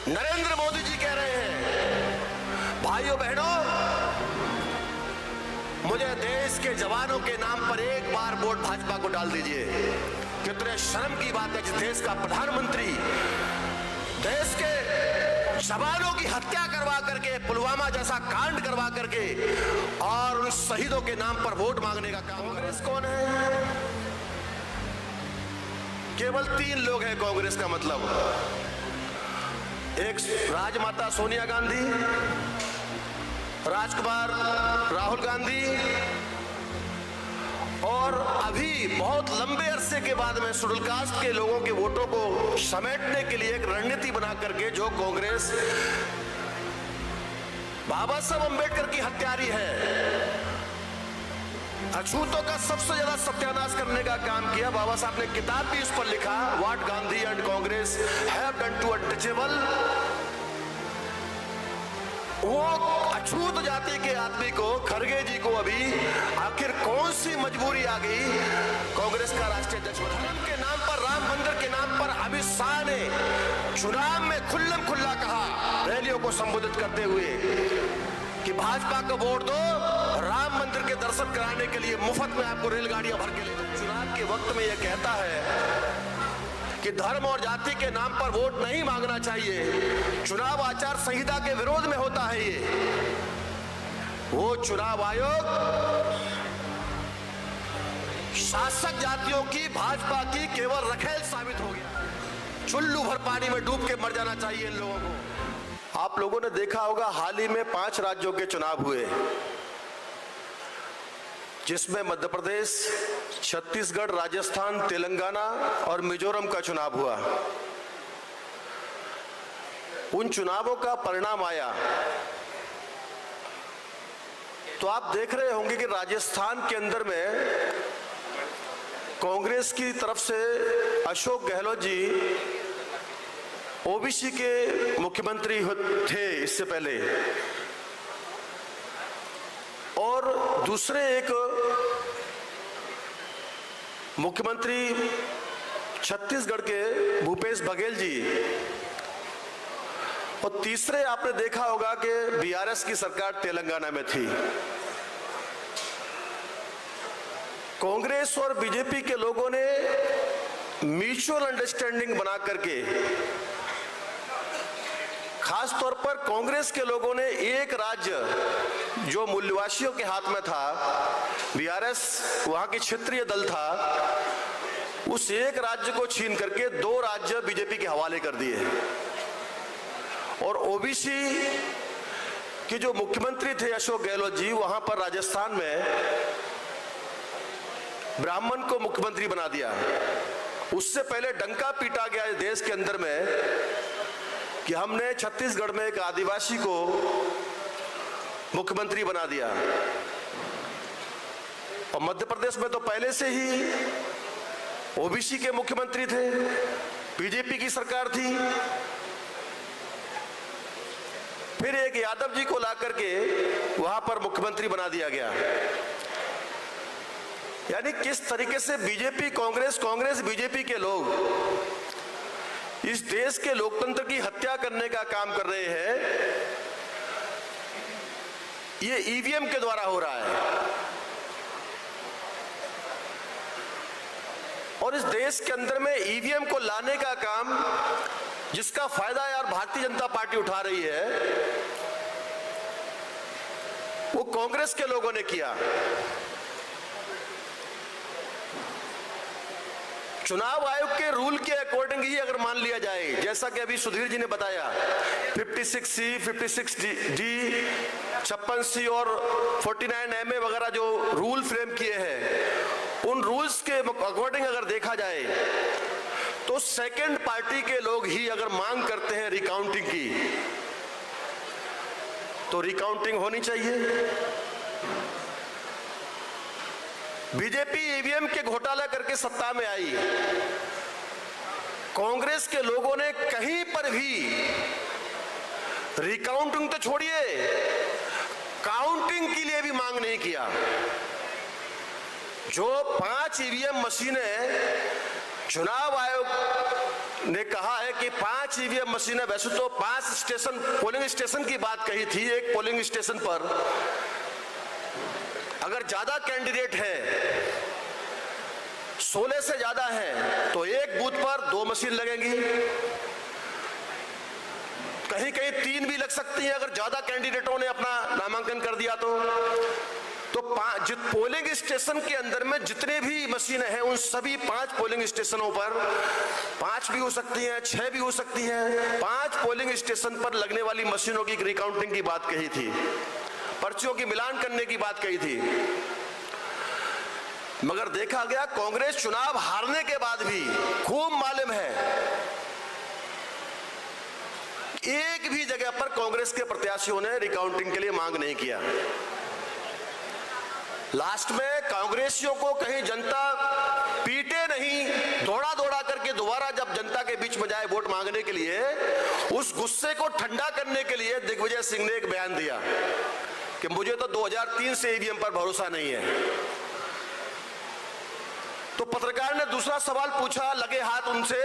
नरेंद्र मोदी जी कह रहे हैं, भाइयों बहनों, मुझे देश के जवानों के नाम पर एक बार वोट भाजपा को डाल दीजिए। कितने शर्म की बात है कि देश का प्रधानमंत्री देश के जवानों की हत्या करवा करके, पुलवामा जैसा कांड करवा करके और उन शहीदों के नाम पर वोट मांगने का काम। कांग्रेस कौन है? केवल 3 लोग हैं कांग्रेस का मतलब। एक राजमाता सोनिया गांधी, राजकुमार राहुल गांधी और अभी बहुत लंबे अरसे के बाद में शेड्यूल कास्ट के लोगों के वोटों को समेटने के लिए एक रणनीति बना करके जो कांग्रेस बाबा साहब अंबेडकर की हत्यारी है, अछूतों का सबसे ज्यादा सत्यानाश करने का काम किया। बाबा साहब ने किताब भी इस पर लिखा, what Gandhi and Congress have done to untouchable. वो अछूत जाति के आदमी को, खड़गे जी को अभी आखिर कौन सी मजबूरी आ गई कांग्रेस का राष्ट्रीय अध्यक्ष। धर्म के नाम पर, राम मंदिर के नाम पर अमित शाह ने चुनाव में खुल्लम खुल्ला कहा, रैलियों को संबोधित करते हुए, कि भाजपा को वोट दो, राम मंदिर के दर्शन कराने के लिए मुफ्त में आपको रेलगाड़ियां भर के ले दो। चुनाव के वक्त में यह कहता है कि धर्म और जाति के नाम पर वोट नहीं मांगना चाहिए, चुनाव आचार संहिता के विरोध में होता है ये। वो चुनाव आयोग शासक जातियों की, भाजपा की केवल रखेल साबित हो गया। चुल्लू भर पानी में डूब के मर जाना चाहिए इन लोगों को। आप लोगों ने देखा होगा, हाल ही में 5 राज्यों के चुनाव हुए, जिसमें मध्य प्रदेश, छत्तीसगढ़, राजस्थान, तेलंगाना और मिजोरम का चुनाव हुआ। उन चुनावों का परिणाम आया तो आप देख रहे होंगे कि राजस्थान के अंदर में कांग्रेस की तरफ से अशोक गहलोत जी ओबीसी के मुख्यमंत्री थे इससे पहले, और दूसरे एक मुख्यमंत्री छत्तीसगढ़ के भूपेश बघेल जी, और तीसरे आपने देखा होगा कि बीआरएस की सरकार तेलंगाना में थी। कांग्रेस और बीजेपी के लोगों ने म्यूचुअल अंडरस्टैंडिंग बना करके, खास तौर पर कांग्रेस के लोगों ने एक राज्य जो मूल्यवासियों के हाथ में था, बीआरएस वहां की क्षेत्रीय दल था, उस एक राज्य को छीन करके 2 राज्य बीजेपी के हवाले कर दिए। और ओबीसी के जो मुख्यमंत्री थे अशोक गहलोत जी, वहां पर राजस्थान में ब्राह्मण को मुख्यमंत्री बना दिया। उससे पहले डंका पीटा गया इस देश के अंदर में कि हमने छत्तीसगढ़ में एक आदिवासी को मुख्यमंत्री बना दिया, और मध्य प्रदेश में तो पहले से ही ओबीसी के मुख्यमंत्री थे, बीजेपी की सरकार थी। फिर एक यादव जी को ला करके वहां पर मुख्यमंत्री बना दिया गया। यानी किस तरीके से बीजेपी, कांग्रेस बीजेपी के लोग इस देश के लोकतंत्र की हत्या करने का काम कर रहे हैं। ये ईवीएम के द्वारा हो रहा है, और इस देश के अंदर में ईवीएम को लाने का काम, जिसका फायदा यार भारतीय जनता पार्टी उठा रही है, वो कांग्रेस के लोगों ने किया। चुनाव आयोग के रूल के अकॉर्डिंग ही अगर मान लिया जाए, जैसा कि अभी सुधीर जी ने बताया, 56C, 56D, 56C और 49MA वगैरह जो रूल फ्रेम किए हैं, उन रूल्स के अकॉर्डिंग अगर देखा जाए तो सेकंड पार्टी के लोग ही अगर मांग करते हैं रिकाउंटिंग की, तो रिकाउंटिंग होनी चाहिए। बीजेपी ईवीएम के घोटाला करके सत्ता में आई, कांग्रेस के लोगों ने कहीं पर भी रिकाउंटिंग तो छोड़िए, काउंटिंग के लिए भी मांग नहीं किया। जो 5 ईवीएम मशीनें चुनाव आयोग ने कहा है कि 5 ईवीएम मशीनें, वैसे तो 5 स्टेशन, पोलिंग स्टेशन की बात कही थी। एक पोलिंग स्टेशन पर अगर ज्यादा कैंडिडेट है, 16 से ज्यादा है, तो एक बूथ पर 2 मशीन लगेंगी, कहीं कहीं 3 भी लग सकती है अगर ज्यादा कैंडिडेटों ने अपना नामांकन कर दिया तो पोलिंग स्टेशन के अंदर में जितने भी मशीनें हैं उन सभी 5 पोलिंग स्टेशनों पर 5 भी हो सकती हैं, 6 भी हो सकती हैं, 5 पोलिंग स्टेशन पर लगने वाली मशीनों की रिकाउंटिंग की बात कही थी, पर्चियों की मिलान करने की बात कही थी। मगर देखा गया कांग्रेस चुनाव हारने के बाद भी खूब मालूम है, एक भी जगह पर कांग्रेस के प्रत्याशियों ने रिकाउंटिंग के लिए मांग नहीं किया। लास्ट में कांग्रेसियों को कहीं जनता पीटे नहीं, दौड़ा दौड़ा करके दोबारा जब जनता के बीच में जाए वोट मांगने के लिए, उस गुस्से को ठंडा करने के लिए दिग्विजय सिंह ने एक बयान दिया कि मुझे तो 2003 से ईवीएम पर भरोसा नहीं है। तो पत्रकार ने दूसरा सवाल पूछा लगे हाथ उनसे,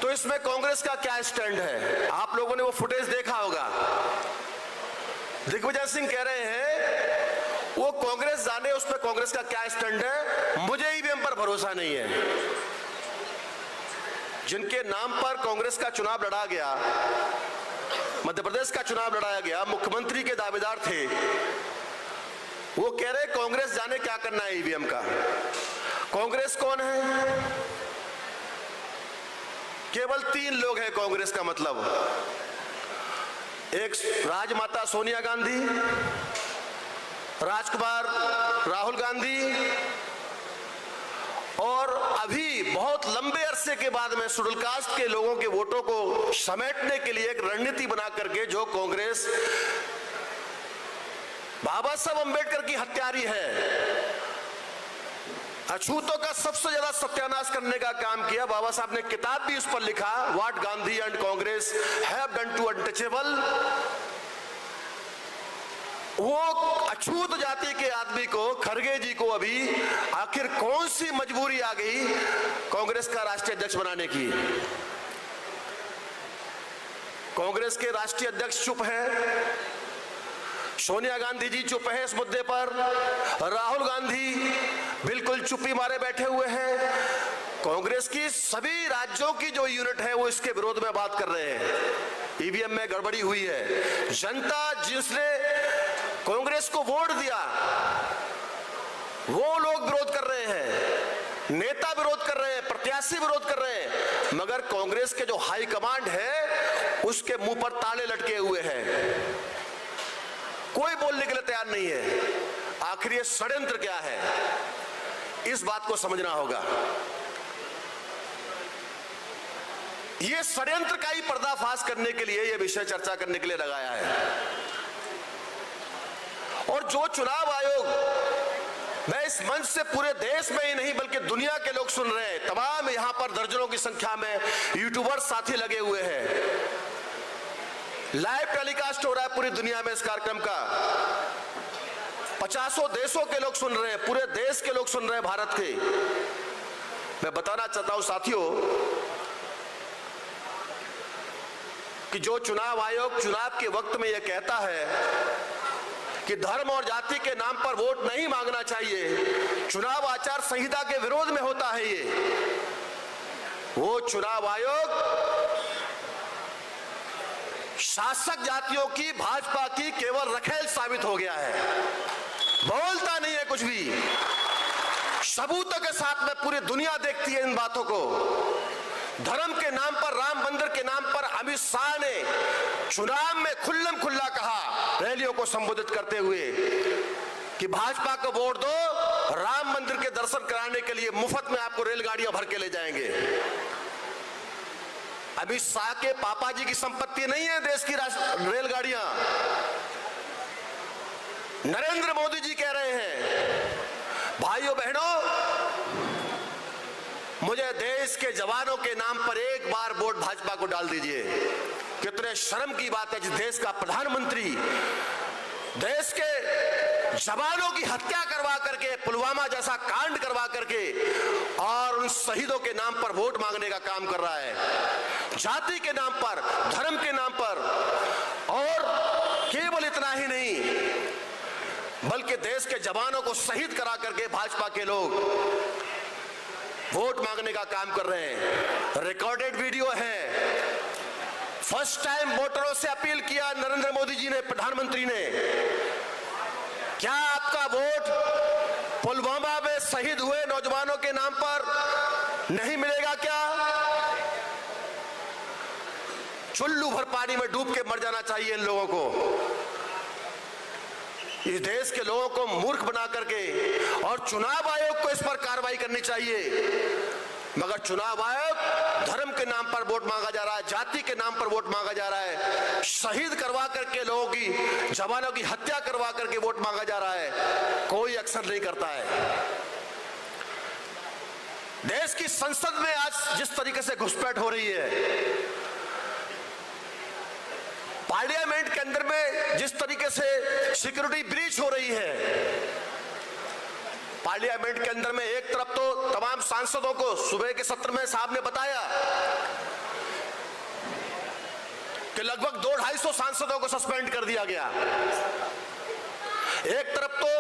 तो इसमें कांग्रेस का क्या स्टैंड है? आप लोगों ने वो फुटेज देखा होगा। दिग्विजय सिंह कह रहे हैं वो कांग्रेस जाने उस पर कांग्रेस का क्या स्टैंड है, मुझे ईवीएम पर भरोसा नहीं है। जिनके नाम पर कांग्रेस का चुनाव लड़ा गया, मध्य प्रदेश का चुनाव लड़ाया गया, मुख्यमंत्री के दावेदार थे, वो कह रहे कांग्रेस जाने क्या करना है ईवीएम का। कांग्रेस कौन है? केवल 3 लोग हैं कांग्रेस का मतलब, एक राजमाता सोनिया गांधी, राजकुमार राहुल गांधी, और अभी बहुत लंबे अरसे के बाद में शेड्यूल कास्ट के लोगों के वोटों को समेटने के लिए एक रणनीति बना करके जो कांग्रेस बाबा साहब अंबेडकर की हत्यारी है, अछूतों का सबसे ज्यादा सत्यानाश करने का काम किया। बाबा साहब ने किताब भी उस पर लिखा, what Gandhi and Congress have done to untouchable. वो अछूत जाति के आदमी को, खड़गे जी को अभी आखिर कौन सी मजबूरी आ गई कांग्रेस का राष्ट्रीय अध्यक्ष बनाने की? कांग्रेस के राष्ट्रीय अध्यक्ष चुप है, सोनिया गांधी जी चुप है इस मुद्दे पर, राहुल गांधी बिल्कुल चुप्पी मारे बैठे हुए हैं। कांग्रेस की सभी राज्यों की जो यूनिट है वो इसके विरोध में बात कर रहे हैं, ईवीएम में गड़बड़ी हुई है। जनता जिसने कांग्रेस को वोट दिया वो लोग विरोध कर रहे हैं, नेता विरोध कर रहे हैं, प्रत्याशी विरोध कर रहे हैं, मगर कांग्रेस के जो हाई कमांड है उसके मुंह पर ताले लटके हुए हैं, कोई बोलने के लिए तैयार नहीं है। आखिर ये षड्यंत्र क्या है, इस बात को समझना होगा। ये षड्यंत्र का ही पर्दाफाश करने के लिए ये विषय चर्चा करने के लिए लगाया है। और जो चुनाव आयोग, मैं इस मंच से पूरे देश में ही नहीं बल्कि दुनिया के लोग सुन रहे हैं, तमाम यहां पर दर्जनों की संख्या में यूट्यूबर साथी लगे हुए हैं, लाइव टेलीकास्ट हो रहा है पूरी दुनिया में इस कार्यक्रम का, 50 देशों के लोग सुन रहे हैं, पूरे देश के लोग सुन रहे हैं भारत के। मैं बताना चाहता हूं साथियों कि जो चुनाव आयोग चुनाव के वक्त में यह कहता है कि धर्म और जाति के नाम पर वोट नहीं मांगना चाहिए, चुनाव आचार संहिता के विरोध में होता है, वो चुनाव आयोग शासक जातियों की, भाजपा की केवल रखेल साबित हो गया है, बोलता नहीं है कुछ भी। सबूतों के साथ में पूरी दुनिया देखती है इन बातों को। धर्म के नाम पर, राम मंदिर के नाम पर अमित शाह ने चुनाव में खुल्लम खुल्ला कहा, रैलियों को संबोधित करते हुए, कि भाजपा को वोट दो, राम मंदिर के दर्शन कराने के लिए मुफ्त में आपको रेलगाड़ियां भर के ले जाएंगे। अमित शाह के पापा जी की संपत्ति नहीं है देश की रेलगाड़ियां। नरेंद्र मोदी जी कह रहे हैं, भाइयों बहनों, मुझे देश के जवानों के नाम पर एक बार वोट भाजपा को डाल दीजिए। कितने शर्म की बात है, जिस देश का प्रधानमंत्री, देश के जवानों की हत्या करवा करके, पुलवामा जैसा कांड करवा करके और उन शहीदों के नाम पर वोट मांगने का काम कर रहा है, जाति के नाम पर, धर्म के नाम पर। और केवल इतना ही नहीं, बल्कि देश के जवानों को शहीद करा करके भाजपा के लोग वोट मांगने का काम कर रहे हैं। रिकॉर्डेड वीडियो है। फर्स्ट टाइम वोटरों से अपील किया नरेंद्र मोदी जी ने, प्रधानमंत्री ने, क्या आपका वोट पुलवामा में शहीद हुए नौजवानों के नाम पर नहीं मिलेगा क्या? चुल्लू भर पानी में डूब के मर जाना चाहिए इन लोगों को, इस देश के लोगों को मूर्ख बना करके। और चुनाव आयोग को इस पर कार्रवाई करनी चाहिए। मगर चुनाव आयोग धर्म के नाम पर वोट मांगा जा रहा है, जाति के नाम पर वोट मांगा जा रहा है, शहीद करवा करके लोगों की, जवानों की हत्या करवा करके वोट मांगा जा रहा है, कोई एक्शन नहीं करता है। देश की संसद में आज जिस तरीके से घुसपैठ हो रही है, पार्लियामेंट के अंदर में जिस तरीके से सिक्योरिटी ब्रीच हो रही है, पार्लियामेंट के अंदर में एक तरफ तो तमाम सांसदों को सुबह के सत्र में साहब ने बताया कि लगभग 200-250 सांसदों को सस्पेंड कर दिया गया। एक तरफ तो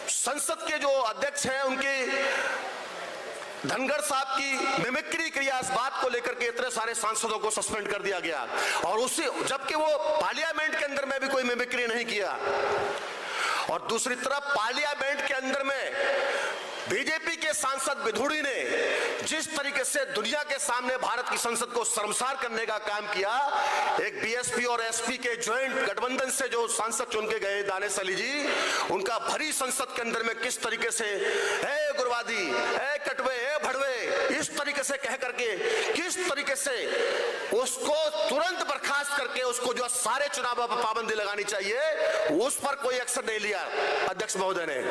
संसद के जो अध्यक्ष हैं उनकी धनखड़ साहब की मिमिक्री किया, इस बात को लेकर के इतने सारे सांसदों को सस्पेंड कर दिया गया। और उसी जबकि वो पार्लियामेंट के अंदर में भी कोई मिमिक्री नहीं किया। और दूसरी तरफ पार्लियामेंट के अंदर में बीजेपी के सांसद विधुड़ी ने जिस तरीके से दुनिया के सामने भारत की संसद को शर्मसार करने का काम किया, एक बीएसपी और एसपी के ज्वाइंट गठबंधन से जो सांसद चुन के गए दानिश अली जी, उनका भरी संसद के अंदर में किस तरीके से ए गुरवादी, ए कटवे, ए भड़वे, इस तरीके से कह करके किस तरीके से उसको तुरंत बर्खास्त करके उसको जो सारे चुनावों पर पाबंदी लगानी चाहिए, उस पर कोई एक्शन नहीं लिया अध्यक्ष महोदय ने।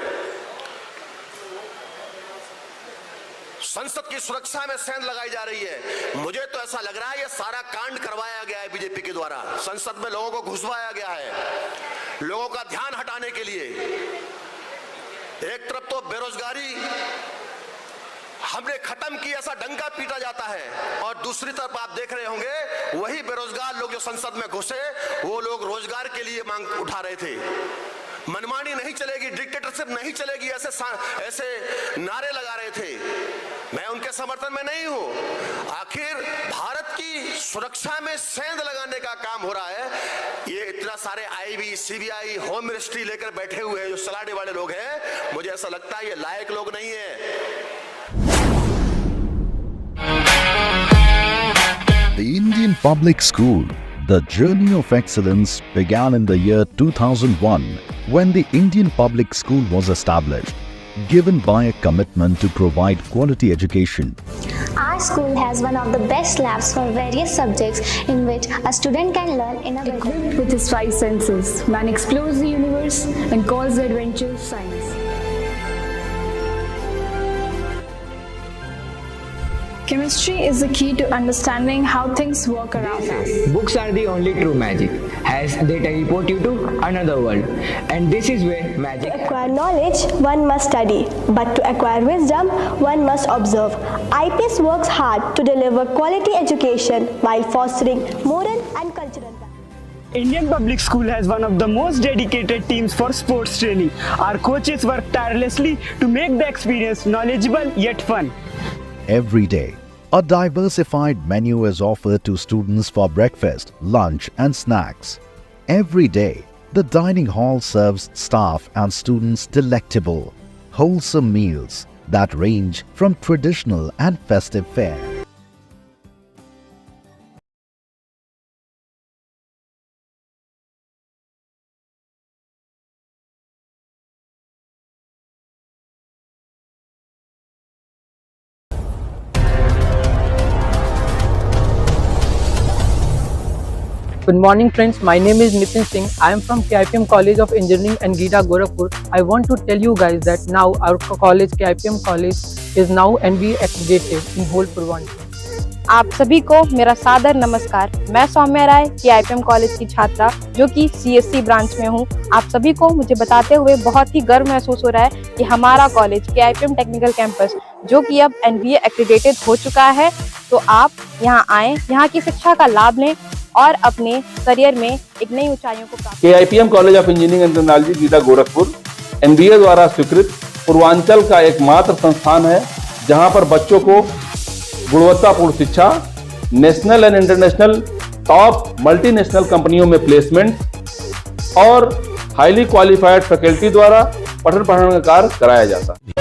संसद की सुरक्षा में सेंध लगाई जा रही है। मुझे तो ऐसा लग रहा है ये सारा कांड करवाया गया है बीजेपी के द्वारा, संसद में लोगों को घुसवाया गया है लोगों का ध्यान हटाने के लिए। एक तरफ तो बेरोजगारी हमने खत्म की ऐसा डंका पीटा जाता है, और दूसरी तरफ आप देख रहे होंगे वही बेरोजगार लोग जो संसद में घुसे, वो लोग रोजगार के लिए मांग उठा रहे थे। मनमानी नहीं चलेगी, डिक्टेटरशिप नहीं चलेगी, ऐसे नारे लगा रहे थे। मैं उनके समर्थन में नहीं हूं। आखिर भारत की सुरक्षा में सेंध लगाने का काम हो रहा है। ये इतना सारे आईबी, सीबीआई, होम मिनिस्ट्री लेकर बैठे हुए हैं जो सलाहने वाले लोग हैं, मुझे ऐसा लगता है ये लायक लोग नहीं है। The Indian Public School. The journey of excellence began in the year 2001 when the Indian Public School was established, given by a commitment to provide quality education. Our school has one of the best labs for various subjects in which a student can learn in a equipped with his five senses. Man explores the universe and calls the adventure science. Chemistry is the key to understanding how things work around us. Books are the only true magic, as they teleport you to another world. And this is where magic. To acquire knowledge, one must study. But to acquire wisdom, one must observe. IPS works hard to deliver quality education while fostering moral and cultural values. Indian Public School has one of the most dedicated teams for sports training. Our coaches work tirelessly to make the experience knowledgeable yet fun. Every day, a diversified menu is offered to students for breakfast, lunch and snacks. Every day, the dining hall serves staff and students delectable, wholesome meals that range from traditional and festive fare. Good morning friends, my name is Nitin Singh. I am from KIPM College of Engineering and Gita Gorakhpur. I want to tell you guys that now our college, KIPM College, is now NB accredited in whole Purvanchal. आप सभी को मेरा सादर नमस्कार। मैं सौम्या राय KIPM college की छात्रा जो कि CSC ब्रांच में हूँ। आप सभी को मुझे बताते हुए बहुत ही गर्व महसूस हो रहा है कि हमारा कॉलेज KIPM टेक्निकल कैंपस जो कि अब NBA एक्रेडिटेड हो चुका है। तो आप यहाँ आएँ, यहाँ की शिक्षा का लाभ लें और अपने करियर में एक नई ऊंचाइयों को प्राप्त। KIPM college of engineering and technology GIDA Gorakhpur NBA द्वारा स्वीकृत पूर्वांचल का एकमात्र संस्थान है जहां पर बच्चों को गुणवत्तापूर्ण शिक्षा, national and international top multinational कंपनियों में प्लेसमेंट और हाईली क्वालिफाइड फैकल्टी द्वारा पठन पाठन का कार्य कराया जाता है।